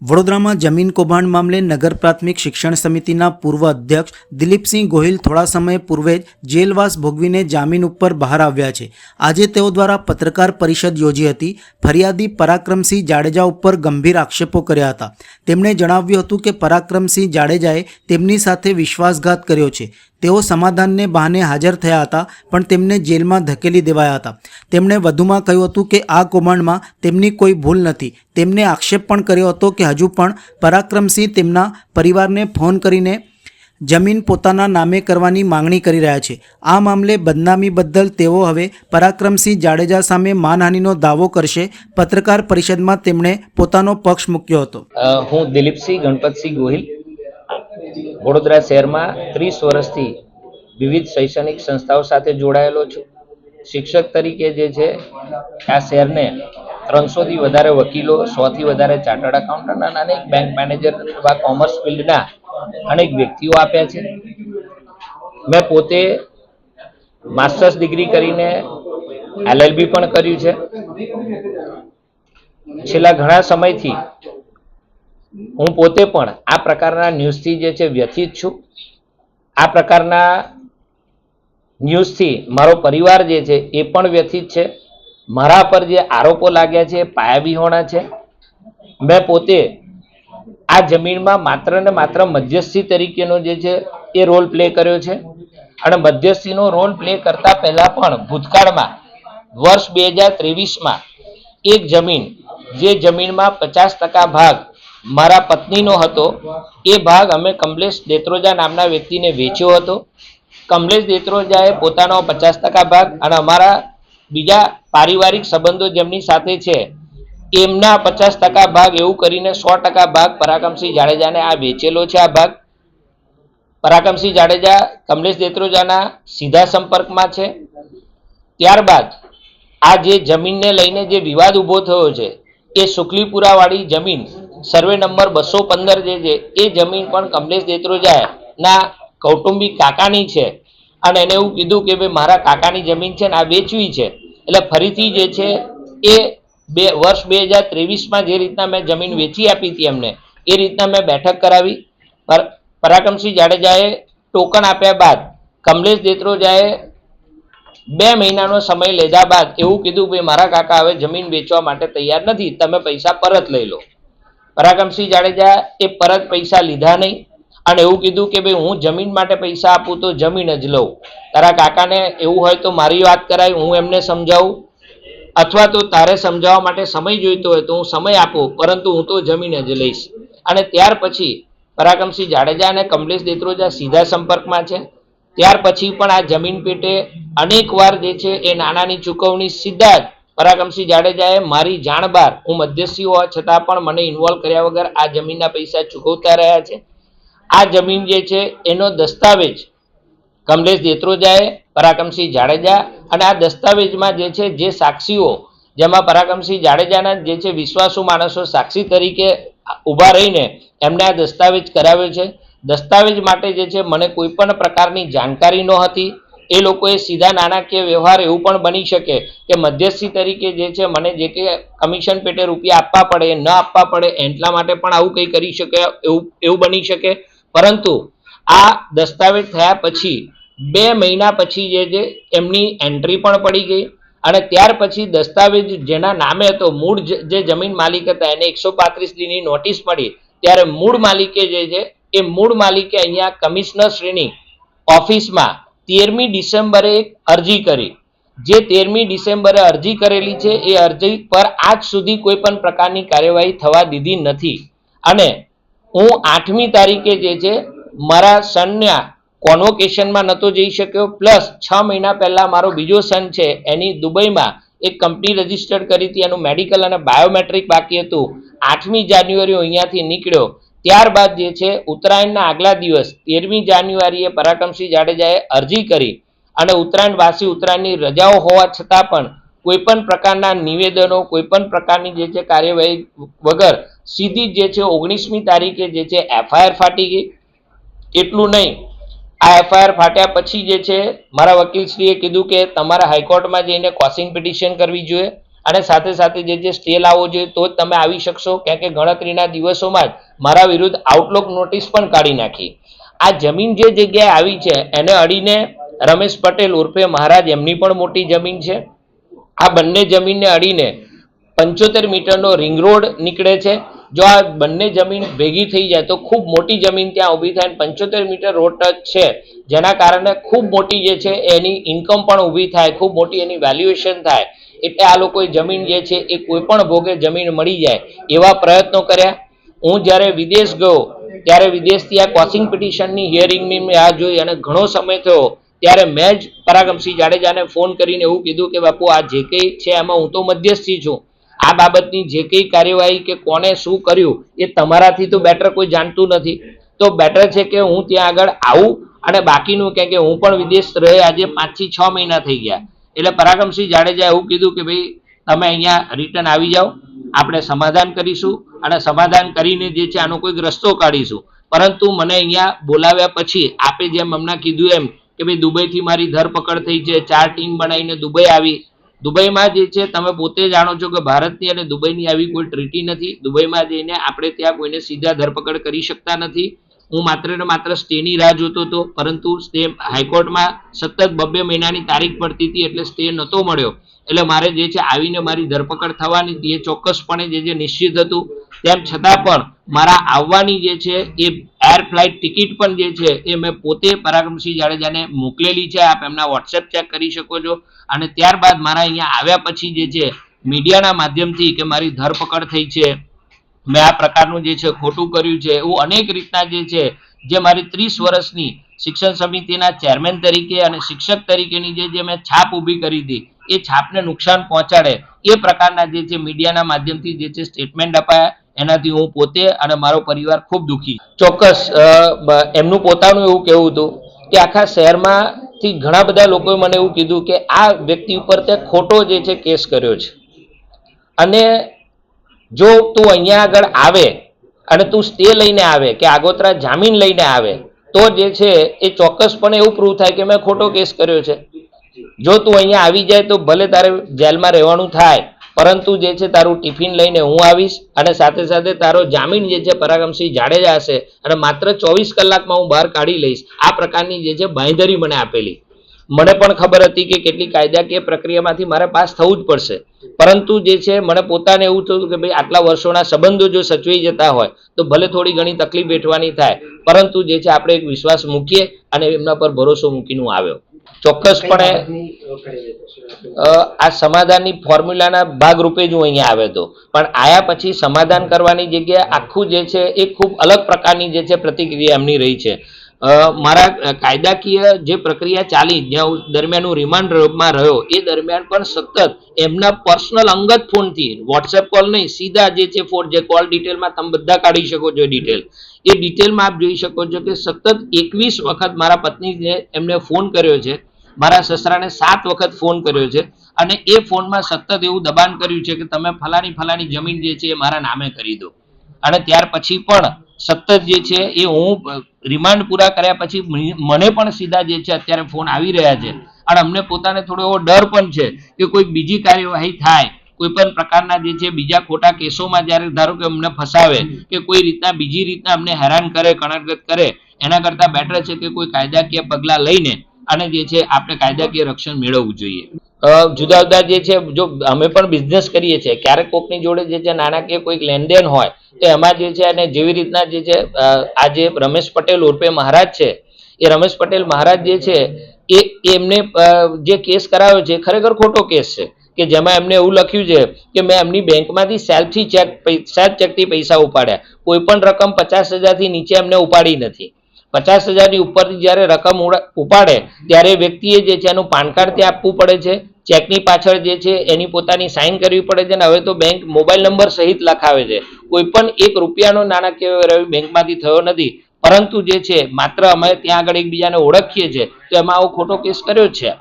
વડોદરામાં જમીન કૌભાંડ મામલે નગર પ્રાથમિક શિક્ષણ સમિતિના પૂર્વ અધ્યક્ષ દિલીપસિંહ ગોહિલ થોડા સમય પૂર્વે જ જેલવાસ ભોગવીને જામીન ઉપર બહાર આવ્યા છે। આજે તેઓ દ્વારા પત્રકાર પરિષદ યોજી હતી। ફરિયાદી પરાક્રમસિંહ જાડેજા ઉપર ગંભીર આક્ષેપો કર્યા હતા। તેમણે જણાવ્યું હતું કે પરાક્રમસિંહ જાડેજાએ તેમની સાથે વિશ્વાસઘાત કર્યો છે। તેઓ સમાધાનને બહાને હાજર થયા હતા, પણ તેમને જેલમાં ધકેલી દેવાયા હતા। તેમણે વધુમાં કહ્યું હતું કે આ કૌભાંડમાં તેમની કોઈ ભૂલ નથી। તેમણે આક્ષેપ પણ કર્યો હતો કે હજુ પણ પરાક્રમસિંહ તેમના પરિવારને ફોન કરીને જમીન પોતાના નામે કરવાની માંગણી કરી રહ્યા છે। આ મામલે બદનામી બદલ તેઓ હવે પરાક્રમસિંહ જાડેજા સામે માનહાનિનો દાવો કરશે। પત્રકાર પરિષદમાં તેમણે પોતાનો પક્ષ મૂક્યો હતો। હું દિલીપસિંહ ગણપતસિંહ ગોહિલ વડોદરા શહેરમાં 30 વર્ષથી વિવિધ શૈક્ષણિક સંસ્થાઓ સાથે જોડાયેલો છું। શિક્ષક તરીકે જે છે આ શહેરને 300 થી વધારે વકીલો, 100 થી વધારે ચાર્ટર્ડ એકાઉન્ટન્ટ અને અનેક બેંક મેનેજર એવા કોમર્સ ફિલ્ડના અનેક વ્યક્તિઓ આપ્યા છે। મેં પોતે માસ્ટર્સ ડિગ્રી કરીને LLB પણ કર્યું છે। છેલ્લા ઘણા સમયથી હું પોતે પણ આ પ્રકારના ન્યૂઝથી જે છે વ્યથિત છું। આ પ્રકારના ન્યૂઝથી મારો પરિવાર જે છે એ પણ વ્યથિત છે। મારા પર જે આરોપો લાગ્યા છે એ પાયાવિહોણા છે। મેં પોતે આ જમીનમાં માત્ર ને માત્ર મધ્યસ્થી તરીકેનો જે છે એ રોલ પ્લે કર્યો છે અને મધ્યસ્થીનો રોલ પ્લે કરતા પહેલા પણ ભૂતકાળમાં વર્ષ 2023માં એક જમીન, જે જમીનમાં 50% ભાગ મારા પત્નીનો હતો, એ ભાગ અમે કમલેશ દેત્રોજા નામના વ્યક્તિને વેચ્યો હતો। કમલેશ દેત્રોજાએ પોતાનો 50% ભાગ અને અમારા બીજા પારિવારિક સંબંધો જેમની સાથે છે એમના 50% ભાગ એવું કરીને 100% ભાગ પરાક્રમસિંહ જાડેજાને આ વેચેલો છે। આ ભાગ પરાક્રમસિંહ જાડેજા કમલેશ દેત્રોજાના સીધા સંપર્કમાં છે। ત્યારબાદ આ જે જમીનને લઈને જે વિવાદ ઊભો થયો છે એ શુક્લીપુરાવાળી જમીન સર્વે નંબર 215 જે છે એ જમીન પણ કમલેશ દેત્રોજાના કૌટુંબિક કાકાની છે અને એને એવું કીધું કે ભાઈ મારા કાકાની જમીન છે ને આ વેચવી છે। એટલે ફરીથી જે છે એ વર્ષ 2023માં જે રીતના મેં જમીન વેચી આપી હતી એમને, એ રીતના મેં બેઠક કરાવી। પરાક્રમસિંહ જાડેજાએ ટોકન આપ્યા બાદ કમલેશ દેત્રોજાએ 2 મહિનાનો સમય લીધા બાદ એવું કીધું કે મારા કાકા હવે જમીન વેચવા માટે તૈયાર નથી, તમે પૈસા પરત લઈ લો। પરાક્રમસિંહ જાડેજા એ પરત પૈસા લીધા નહીં અને એવું કીધું કે ભાઈ હું જમીન માટે પૈસા આપું તો જમીન જ લઉં। તારા કાકાને એવું હોય તો મારી વાત કરાય, હું એમને સમજાવું, અથવા તો તારે સમજાવવા માટે સમય જોઈતો હોય તો હું સમય આપું, પરંતુ હું તો જમીન જ લઈશ। અને ત્યાર પછી પરાક્રમસિંહ જાડેજા અને કમલેશ દેત્રોજા સીધા સંપર્કમાં છે। ત્યાર પછી પણ આ જમીન પેટે અનેક વાર જે છે એ નાણાંની ચૂકવણી સીધા જ પરાક્રમસિંહ જાડેજાએ મારી જાણ બહાર, હું મધ્યસ્થી હોવા છતાં પણ મને ઇન્વોલ્વ કર્યા વગર આ જમીનના પૈસા ચૂકવતા રહ્યા છે। આ જમીન જે છે એનો દસ્તાવેજ કમલેશ દેત્રોજાએ, પરાક્રમસિંહ જાડેજા અને આ દસ્તાવેજમાં જે છે જે સાક્ષીઓ, જેમાં પરાક્રમસિંહ જાડેજાના જે છે વિશ્વાસુ માણસો સાક્ષી તરીકે ઊભા રહીને એમને આ દસ્તાવેજ કરાવ્યો છે। દસ્તાવેજ માટે જે છે મને કોઈ પણ પ્રકારની જાણકારી નહોતી। એ લોકોએ સીધા નાણાકીય વ્યવહાર એવું પણ બની શકે કે મધ્યસ્થી તરીકે જે છે મને જે કે કમિશન પેટે રૂપિયા આપવા પડે, ન આપવા પડે, એટલા માટે પણ આવું કંઈ કરી શકે, એવું બની શકે। પરંતુ આ દસ્તાવેજ થયા પછી 2 મહિના પછી જે છે એમની એન્ટ્રી પણ પડી ગઈ અને ત્યાર પછી દસ્તાવેજ જેના નામે હતો, મૂળ જે જમીન માલિક હતા, એને 135 દીની નોટિસ મળી। ત્યારે મૂળ માલિકે જે છે એ મૂળ માલિકે અહીંયા કમિશનર શ્રીની ઓફિસમાં 13મી ડિસેમ્બરે એક અરજી કરી। જે 13મી ડિસેમ્બરે અરજી કરેલી છે એ અરજી પર આજ સુધી કોઈ પણ પ્રકારની કાર્યવાહી થવા દીધી નથી અને હું 8મી તારીખે જે છે મારા સનના કોન્વોકેશનમાં નહોતો જઈ શક્યો, પ્લસ 6 મહિના પહેલા મારો બીજો સન છે એની દુબઈમાં એક કંપની રજીસ્ટર્ડ કરી હતી, એનું મેડિકલ અને બાયોમેટ્રિક બાકી હતું। 8મી જાન્યુઆરી અહીંયાથી નીકળ્યો, ત્યારબાદ જે છે ઉત્તરાયણના આગલા દિવસ 13મી જાન્યુઆરીએ પરાક્રમસિંહ જાડેજાએ અરજી કરી અને ઉત્તરાયણ વાસી ઉત્તરાયણની રજાઓ હોવા છતાં પણ કોઈ પણ પ્રકારના નિવેદનો, કોઈ પણ પ્રકારની જે છે કાર્યવાહી વગર સીધી જે છે 19મી તારીખે જે છે FIR ફાટી ગઈ। એટલું નહીં, આ FIR ફાટ્યા પછી જે છે મારા વકીલશ્રીએ કીધું કે તમારે હાઈકોર્ટમાં જઈને કોસિંગ પિટિશન કરવી જોઈએ અને સાથે સાથે જે સ્ટે લાવવો જોઈએ તો જ તમે આવી શકશો, કારણ કે ગણતરીના દિવસોમાં જ મારા વિરુદ્ધ આઉટલુક નોટિસ પણ કાઢી નાખી. આ જમીન જે જગ્યાએ આવી છે એને અડીને રમેશ પટેલ ઉર્ફે મહારાજ એમની પણ મોટી જમીન છે. આ બંને જમીનને અડીને 75 મીટરનો રિંગ રોડ નીકળે છે. જો આ બંને જમીન ભેગી થઈ જાય તો ખૂબ મોટી જમીન ત્યાં ઊભી થાય. 75 મીટર રોડ ટચ છે, જેના કારણે ખૂબ મોટી જે છે એની ઇન્કમ પણ ઊભી થાય, ખૂબ મોટી એની વેલ્યુએશન થાય. એટલે આ લોકોએ જમીન જે છે એ કોઈ પણ ભોગે જમીન મળી જાય એવા પ્રયત્નો કર્યા. હું જ્યારે વિદેશ ગયો ત્યારે વિદેશથી આ કોસિંગ પિટિશનની હિયરિંગની મેં આ જોઈ અને ઘણો સમય થયો. ત્યારે મેં જ પરાગમસિંહ જાડેજાને ફોન કરીને એવું કીધું કે બાપુ આ જે કંઈ છે એમાં હું તો મધ્યસ્થી છું. આ બાબતની જે કંઈ કાર્યવાહી કે કોને શું કર્યું એ તમારાથી તો બેટર કોઈ જાણતું નથી. તો બેટર છે કે હું ત્યાં આગળ આવું અને બાકીનું કે હું પણ વિદેશ રહે આજે 5 થી 6 મહિના થઈ ગયા. એટલે પરાગમસિંહ જાડેજાએ એવું કીધું કે ભાઈ તમે અહીંયા રિટર્ન આવી જાઓ, આપણે સમાધાન કરીશું અને સમાધાન કરીને જે છે આનો કોઈક રસ્તો કાઢીશું. પરંતુ મને અહીંયા બોલાવ્યા પછી આપે જેમ હમણાં કીધું એમ કે ભાઈ દુબઈથી મારી ધરપકડ થઈ છે, 4 ટીમ બનાવીને દુબઈ આવી. દુબઈમાં જે છે તમે પોતે જાણો છો કે ભારતની અને દુબઈની આવી કોઈ ટ્રીટી નથી. દુબઈમાં જઈને આપણે ત્યાં કોઈને સીધા ધરપકડ કરી શકતા નથી. હું માત્ર ને માત્ર સ્ટેની રાહ જોતો હતો, પરંતુ સ્ટે હાઈકોર્ટમાં સતત 2 મહિનાની તારીખ પડતી હતી એટલે સ્ટે નહોતો મળ્યો. એટલે મારે જે છે આવીને મારી ધરપકડ થવાની હતી એ ચોક્કસપણે જે નિશ્ચિત હતું. તેમ છતાં પણ મારા આવવાની જે છે એ એર ફ્લાઇટ ટિકિટ પણ જે છે એ મેં પોતે પરાગમસિંહ જાડેજાને મોકલેલી છે. આપ એમના વોટ્સએપ ચેક કરી શકો છો. અને ત્યારબાદ મારા અહીંયા આવ્યા પછી જે છે મીડિયાના માધ્યમથી કે મારી ધરપકડ થઈ છે, મેં આ પ્રકારનું જે છે ખોટું કર્યું છે, એવું અનેક રીતના જે છે જે મારી 30 વર્ષની શિક્ષણ સમિતિના ચેરમેન તરીકે અને શિક્ષક તરીકેની જે મેં છાપ ઊભી કરી હતી એ છાપને નુકસાન પહોંચાડે એ પ્રકારના જે છે મીડિયાના માધ્યમથી જે છે સ્ટેટમેન્ટ અપાયા. એનાથી હું પોતે અને મારો પરિવાર ખૂબ દુઃખી. ચોક્કસ એમનું પોતાનું એવું કહેવું હતું કે આખા શહેરમાંથી ઘણા બધા લોકોએ મને એવું કીધું કે આ વ્યક્તિ ઉપર તે ખોટો જે છે કેસ કર્યો છે અને જો તું અહીંયા આગળ આવે અને તું સ્ટે લઈને આવે કે આગોતરા જામીન લઈને આવે તો જે છે એ ચોક્કસપણે એવું પ્રૂવ થાય કે મેં ખોટો કેસ કર્યો છે. જો તું અહીંયા આવી જાય તો ભલે તારે જેલમાં રહેવાનું થાય, પરંતુ જે છે તારું ટિફિન લઈને હું આવીશ અને સાથે સાથે તારો જામીન જે છે પરાગમસિંહ જાડેજા હશે અને માત્ર 24 કલાકમાં હું બહાર કાઢી લઈશ. આ પ્રકારની જે છે બાંયધરી મને આપેલી. મને પણ ખબર હતી કે કેટલી કાયદાકીય પ્રક્રિયામાંથી મારે પાસ થવું જ પડશે, પરંતુ જે છે મને પોતાને એવું થયું કે ભાઈ આટલા વર્ષોના સંબંધો જો સચવાઈ જતા હોય તો ભલે થોડી ઘણી તકલીફ વેઠવાની થાય, પરંતુ જે છે આપણે એક વિશ્વાસ મૂકીએ અને એમના પર ભરોસો મૂકીને હું આવ્યો. ચોક્કસપણે આ સમાધાનની ફોર્મ્યુલાના ભાગરૂપે જ હું અહીંયા આવ્યો હતો, પણ આયા પછી સમાધાન કરવાની જગ્યાએ આખું જે છે એ ખૂબ અલગ પ્રકારની જે છે પ્રતિક્રિયા એમની રહી છે. મારા કાયદાકીય જે પ્રક્રિયા ચાલી જ્યાં દરમિયાન હું રિમાન્ડમાં રહ્યો એ દરમિયાન પણ સતત એમના પર્સનલ અંગત ફોનથી, વોટ્સએપ કોલ નહીં, સીધા જે છે ફોન, જે કોલ ડિટેલમાં તમે બધા કાઢી શકો છો ડિટેલ, એ ડિટેલમાં આપ જોઈ શકો છો કે સતત 21 વખત મારા પત્નીને એમને ફોન કર્યો છે, મારા સસરાને 7 વખત ફોન કર્યો છે અને એ ફોનમાં સતત એવું દબાણ કર્યું છે કે તમે ફલાણી જમીન જે છે એ મારા નામે કરી દો. અને ત્યાર પછી પણ સતત જે છે એ હું રિમાન્ડ પૂરા કર્યા પછી મને પણ સીધા જે છે અત્યારે ફોન આવી રહ્યા છે અને અમને પોતાને થોડો એવો ડર પણ છે કે કોઈ બીજી કાર્યવાહી થાય, કોઈ પણ પ્રકારના જે છે બીજા ખોટા કેસોમાં જ્યારે ધારો કે અમને ફસાવે કે કોઈ રીતના બીજી રીતના અમને હેરાન કરે, કણરગત કરે, એના કરતાં બેટર છે કે કોઈ કાયદાકીય પગલાં લઈને અને જે છે આપણે કાયદાકીય રક્ષણ મેળવવું જોઈએ. જુદા જુદા જે છે જો અમે પણ બિઝનેસ કરીએ છીએ, ક્યારેક કોઈકની જોડે જે છે નાણાકીય કોઈક લેનદેન હોય તો એમાં જે છે અને જેવી રીતના જે છે આ જે રમેશ પટેલ ઉર્ફે મહારાજ છે, એ રમેશ પટેલ મહારાજ જે છે એ એમને જે કેસ કરાવ્યો છે ખરેખર ખોટો કેસ છે કે જેમાં એમને એવું લખ્યું છે કે મેં એમની બેંકમાંથી સેલ્ફ ચેકથી પૈસા ઉપાડ્યા. કોઈ પણ રકમ 50,000 થી નીચે એમને ઉપાડી નથી. 50,000 ની ઉપરની જ્યારે રકમ ઉપાડે ત્યારે વ્યક્તિએ જે છે એનું પાન કાર્ડ ત્યાં આપવું પડે છે, ચેકની પાછળ જે છે એની પોતાની સાઇન કરવી પડે છે અને હવે તો બેંક મોબાઈલ નંબર સહિત લખાવે છે. કોઈ પણ ₹1 નાણાકીય વ્યવહાર બેંકમાંથી થયો નથી, પરંતુ જે છે માત્ર અમે ત્યાં આગળ એકબીજાને ઓળખીએ છીએ તો એમાં આવો ખોટો કેસ કર્યો છે.